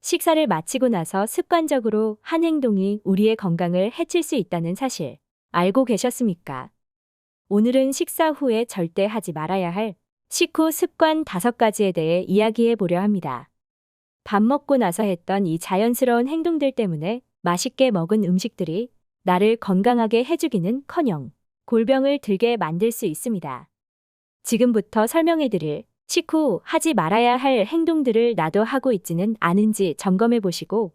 식사를 마치고 나서 습관적으로 한 행동이 우리의 건강을 해칠 수 있다는 사실 알고 계셨습니까? 오늘은 식사 후에 절대 하지 말아야 할 식후 습관 5가지에 대해 이야기해 보려 합니다. 밥 먹고 나서 했던 이 자연스러운 행동들 때문에 맛있게 먹은 음식들이 나를 건강하게 해주기는커녕 골병을 들게 만들 수 있습니다. 지금부터 설명해 드릴 식후 하지 말아야 할 행동들을 나도 하고 있지는 않은지 점검해 보시고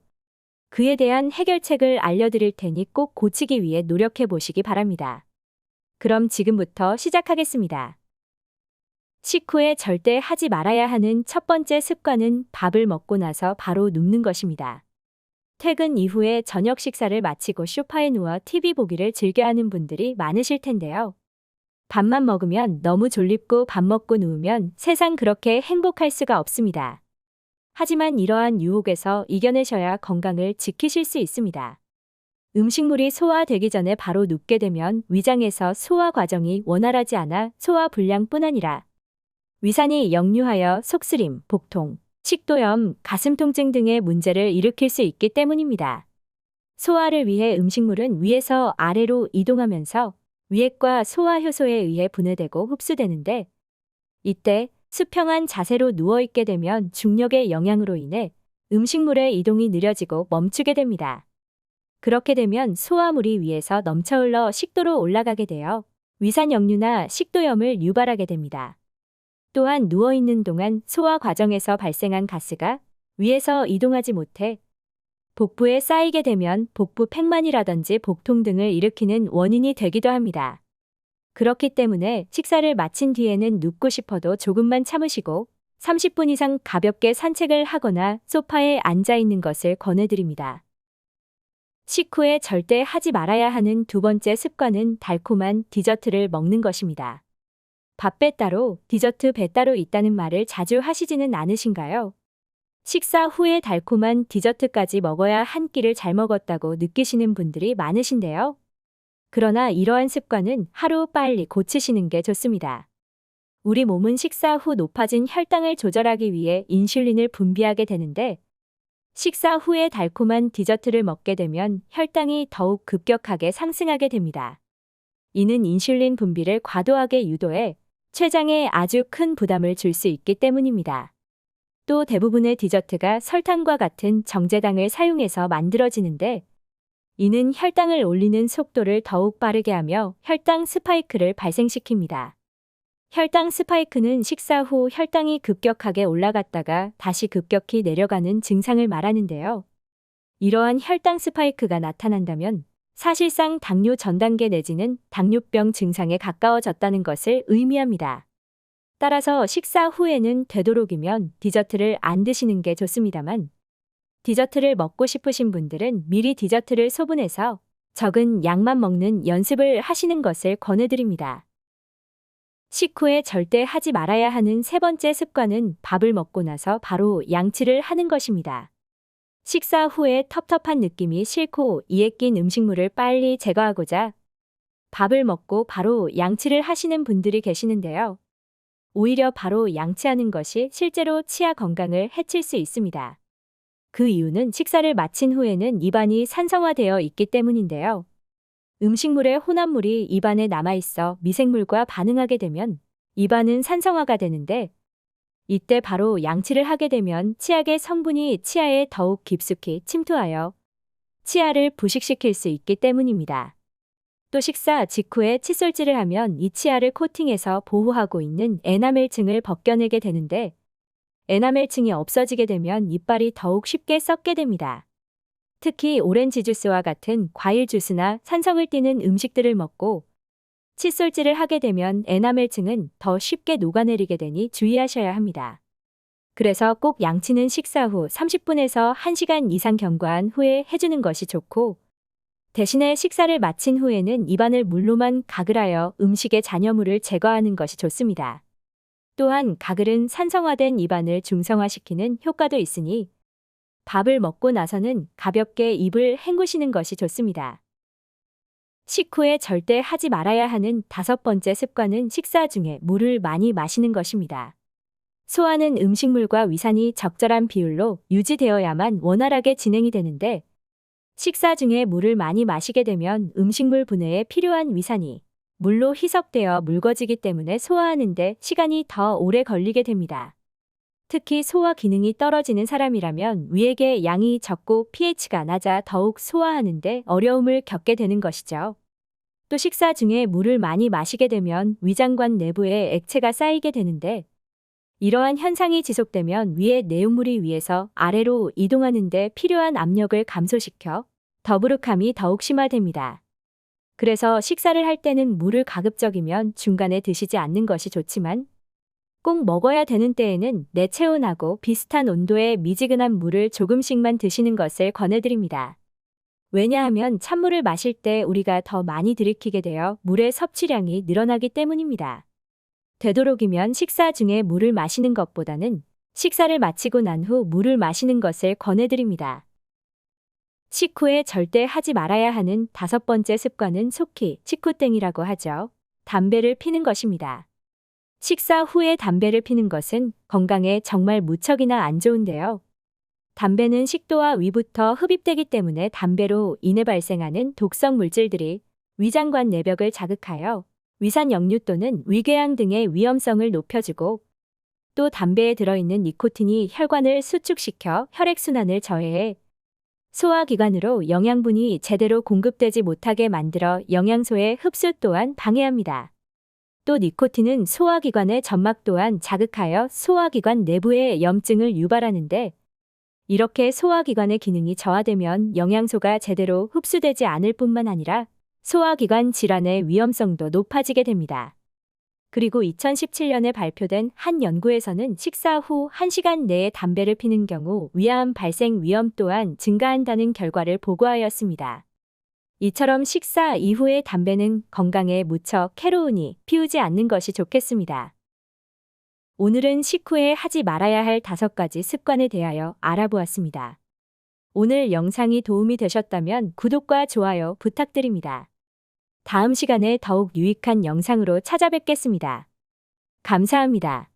그에 대한 해결책을 알려드릴 테니 꼭 고치기 위해 노력해 보시기 바랍니다. 그럼 지금부터 시작하겠습니다. 식후에 절대 하지 말아야 하는 첫 번째 습관은 밥을 먹고 나서 바로 눕는 것입니다. 퇴근 이후에 저녁 식사를 마치고 소파에 누워 TV 보기를 즐겨하는 분들이 많으실 텐데요. 밥만 먹으면 너무 졸립고 밥 먹고 누우면 세상 그렇게 행복할 수가 없습니다. 하지만 이러한 유혹에서 이겨내셔야 건강을 지키실 수 있습니다. 음식물이 소화되기 전에 바로 눕게 되면 위장에서 소화 과정이 원활하지 않아 소화 불량뿐 아니라 위산이 역류하여 속쓰림, 복통, 식도염, 가슴 통증 등의 문제를 일으킬 수 있기 때문입니다. 소화를 위해 음식물은 위에서 아래로 이동하면서 위액과 소화효소에 의해 분해되고 흡수되는데 이때 수평한 자세로 누워있게 되면 중력의 영향으로 인해 음식물의 이동이 느려지고 멈추게 됩니다. 그렇게 되면 소화물이 위에서 넘쳐 흘러 식도로 올라가게 되어 위산 역류나 식도염을 유발하게 됩니다. 또한 누워있는 동안 소화 과정에서 발생한 가스가 위에서 이동하지 못해 복부에 쌓이게 되면 복부 팽만이라든지 복통 등을 일으키는 원인이 되기도 합니다. 그렇기 때문에 식사를 마친 뒤에는 눕고 싶어도 조금만 참으시고 30분 이상 가볍게 산책을 하거나 소파에 앉아 있는 것을 권해드립니다. 식후에 절대 하지 말아야 하는 두 번째 습관은 달콤한 디저트를 먹는 것입니다. 밥 배 따로, 디저트 배 따로 있다는 말을 자주 하시지는 않으신가요? 식사 후에 달콤한 디저트까지 먹어야 한 끼를 잘 먹었다고 느끼시는 분들이 많으신데요. 그러나 이러한 습관은 하루 빨리 고치시는 게 좋습니다. 우리 몸은 식사 후 높아진 혈당을 조절하기 위해 인슐린을 분비하게 되는데 식사 후에 달콤한 디저트를 먹게 되면 혈당이 더욱 급격하게 상승하게 됩니다. 이는 인슐린 분비를 과도하게 유도해 췌장에 아주 큰 부담을 줄 수 있기 때문입니다. 또 대부분의 디저트가 설탕과 같은 정제당을 사용해서 만들어지는데 이는 혈당을 올리는 속도를 더욱 빠르게 하며 혈당 스파이크를 발생시킵니다. 혈당 스파이크는 식사 후 혈당이 급격하게 올라갔다가 다시 급격히 내려가는 증상을 말하는데요. 이러한 혈당 스파이크가 나타난다면 사실상 당뇨 전 단계 내지는 당뇨병 증상에 가까워졌다는 것을 의미합니다. 따라서 식사 후에는 되도록이면 디저트를 안 드시는 게 좋습니다만 디저트를 먹고 싶으신 분들은 미리 디저트를 소분해서 적은 양만 먹는 연습을 하시는 것을 권해드립니다. 식후에 절대 하지 말아야 하는 세 번째 습관은 밥을 먹고 나서 바로 양치를 하는 것입니다. 식사 후에 텁텁한 느낌이 싫고 이에 낀 음식물을 빨리 제거하고자 밥을 먹고 바로 양치를 하시는 분들이 계시는데요. 오히려 바로 양치하는 것이 실제로 치아 건강을 해칠 수 있습니다. 그 이유는 식사를 마친 후에는 입안이 산성화되어 있기 때문인데요. 음식물의 혼합물이 입안에 남아있어 미생물과 반응하게 되면 입안은 산성화가 되는데 이때 바로 양치를 하게 되면 치약의 성분이 치아에 더욱 깊숙이 침투하여 치아를 부식시킬 수 있기 때문입니다. 또 식사 직후에 칫솔질을 하면 이 치아를 코팅해서 보호하고 있는 에나멜층을 벗겨내게 되는데 에나멜층이 없어지게 되면 이빨이 더욱 쉽게 썩게 됩니다. 특히 오렌지 주스와 같은 과일 주스나 산성을 띠는 음식들을 먹고 칫솔질을 하게 되면 에나멜층은 더 쉽게 녹아내리게 되니 주의하셔야 합니다. 그래서 꼭 양치는 식사 후 30분에서 1시간 이상 경과한 후에 해주는 것이 좋고 대신에 식사를 마친 후에는 입안을 물로만 가글하여 음식의 잔여물을 제거하는 것이 좋습니다. 또한 가글은 산성화된 입안을 중성화시키는 효과도 있으니 밥을 먹고 나서는 가볍게 입을 헹구시는 것이 좋습니다. 식후에 절대 하지 말아야 하는 5번째 습관은 식사 중에 물을 많이 마시는 것입니다. 소화는 음식물과 위산이 적절한 비율로 유지되어야만 원활하게 진행이 되는데, 식사 중에 물을 많이 마시게 되면 음식물 분해에 필요한 위산이 물로 희석되어 묽어지기 때문에 소화하는 데 시간이 더 오래 걸리게 됩니다. 특히 소화 기능이 떨어지는 사람이라면 위액의 양이 적고 pH가 낮아 더욱 소화하는 데 어려움을 겪게 되는 것이죠. 또 식사 중에 물을 많이 마시게 되면 위장관 내부에 액체가 쌓이게 되는데, 이러한 현상이 지속되면 위의 내용물이 위에서 아래로 이동하는 데 필요한 압력을 감소시켜 더부룩함이 더욱 심화됩니다. 그래서 식사를 할 때는 물을 가급적이면 중간에 드시지 않는 것이 좋지만, 꼭 먹어야 되는 때에는 내 체온하고 비슷한 온도의 미지근한 물을 조금씩만 드시는 것을 권해드립니다. 왜냐하면 찬물을 마실 때 우리가 더 많이 들이키게 되어 물의 섭취량이 늘어나기 때문입니다. 되도록이면 식사 중에 물을 마시는 것보다는 식사를 마치고 난 후 물을 마시는 것을 권해드립니다. 식후에 절대 하지 말아야 하는 5번째 습관은 속히 식후땡이라고 하죠. 담배를 피는 것입니다. 식사 후에 담배를 피는 것은 건강에 정말 무척이나 안 좋은데요. 담배는 식도와 위부터 흡입되기 때문에 담배로 인해 발생하는 독성 물질들이 위장관 내벽을 자극하여 위산 역류 또는 위궤양 등의 위험성을 높여주고, 또 담배에 들어있는 니코틴이 혈관을 수축시켜 혈액순환을 저해해 소화기관으로 영양분이 제대로 공급되지 못하게 만들어 영양소의 흡수 또한 방해합니다. 또 니코틴은 소화기관의 점막 또한 자극하여 소화기관 내부에 염증을 유발하는데, 이렇게 소화기관의 기능이 저하되면 영양소가 제대로 흡수되지 않을 뿐만 아니라 소화기관 질환의 위험성도 높아지게 됩니다. 그리고 2017년에 발표된 한 연구에서는 식사 후 1시간 내에 담배를 피는 경우 위암 발생 위험 또한 증가한다는 결과를 보고하였습니다. 이처럼 식사 이후에 담배는 건강에 무척 해로우니 피우지 않는 것이 좋겠습니다. 오늘은 식후에 하지 말아야 할 5가지 습관에 대하여 알아보았습니다. 오늘 영상이 도움이 되셨다면 구독과 좋아요 부탁드립니다. 다음 시간에 더욱 유익한 영상으로 찾아뵙겠습니다. 감사합니다.